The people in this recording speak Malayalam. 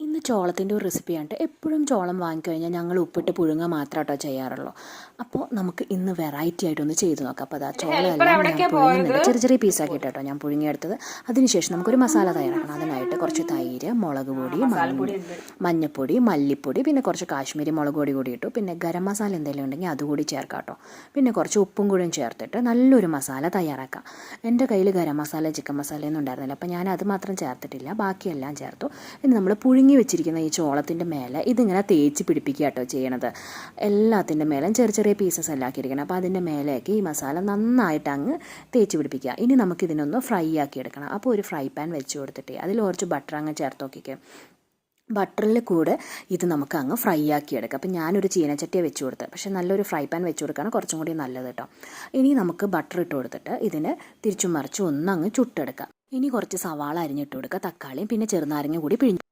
ഇന്ന് ചോളത്തിൻ്റെ ഒരു റെസിപ്പിയാണ്. എപ്പോഴും ചോളം വാങ്ങിക്കഴിഞ്ഞാൽ ഞങ്ങൾ ഉപ്പിട്ട് പുഴുങ്ങുക മാത്രമേ കേട്ടോ ചെയ്യാറുള്ളൂ. അപ്പോൾ നമുക്ക് ഇന്ന് വെറൈറ്റി ആയിട്ടൊന്ന് ചെയ്ത് നോക്കാം. അപ്പോൾ അതാ ചോളമെല്ലാം ഞാൻ പുഴുങ്ങുന്നുണ്ട്, ചെറിയ ചെറിയ പീസാക്കിയിട്ട് കേട്ടോ ഞാൻ പുഴുങ്ങിയെടുത്തത്. അതിനുശേഷം നമുക്കൊരു മസാല തയ്യാറാക്കണം. അതിനായിട്ട് കുറച്ച് തൈര്, മുളക് പൊടി, മഞ്ഞൾപ്പൊടി, മല്ലിപ്പൊടി, പിന്നെ കുറച്ച് കാശ്മീരി മുളക് പൊടി കൂടി ഇട്ടു. പിന്നെ ഗരം മസാല എന്തെങ്കിലും ഉണ്ടെങ്കിൽ അതുകൂടി ചേർക്കാം കേട്ടോ. പിന്നെ കുറച്ച് ഉപ്പും കൂടിയും ചേർത്തിട്ട് നല്ലൊരു മസാല തയ്യാറാക്കാം. എൻ്റെ കയ്യിൽ ഗരം മസാല, ചിക്കൻ മസാലയൊന്നും ഉണ്ടായിരുന്നില്ല, അപ്പോൾ ഞാൻ അത് മാത്രം ചേർത്തിട്ടില്ല, ബാക്കിയെല്ലാം ചേർത്തു. ഇനി നമ്മൾ പുഴുങ്ങി വെച്ചിരിക്കുന്ന ഈ ചോളത്തിൻ്റെ മേലെ ഇതിങ്ങനെ തേച്ച് പിടിപ്പിക്കുക കേട്ടോ ചെയ്യണത്. എല്ലാത്തിൻ്റെ മേലും ചെറിയ ചെറിയ പീസസ് എല്ലാം ആക്കിയിരിക്കണം. അപ്പോൾ അതിൻ്റെ മേലേക്ക് ഈ മസാല നന്നായിട്ട് അങ്ങ് തേച്ച് പിടിപ്പിക്കുക. ഇനി നമുക്കിതിനൊന്ന് ഫ്രൈ ആക്കി എടുക്കണം. അപ്പോൾ ഒരു ഫ്രൈ പാൻ വെച്ച് കൊടുത്തിട്ട് അതിൽ കുറച്ച് ബട്ടർ അങ്ങ് ചേർത്ത് നോക്കിക്കുക. ബട്ടറിൽ കൂടെ ഇത് നമുക്ക് അങ്ങ് ഫ്രൈ ആക്കി എടുക്കാം. അപ്പം ഞാനൊരു ചീനച്ചട്ടിയെ വെച്ച് കൊടുത്തത്, പക്ഷേ നല്ലൊരു ഫ്രൈ പാൻ വെച്ച് കൊടുക്കുകയാണ് കുറച്ചും കൂടി നല്ലത് കേട്ടോ. ഇനി നമുക്ക് ബട്ടർ ഇട്ട് കൊടുത്തിട്ട് ഇതിന് തിരിച്ചും മറിച്ചും ഒന്നങ്ങ് ചുട്ടെടുക്കാം. ഇനി കുറച്ച് സവാള അരിഞ്ഞിട്ട് കൊടുക്കുക, തക്കാളിയും പിന്നെ ചെറുനാരങ്ങ കൂടി പിഴിഞ്ഞ്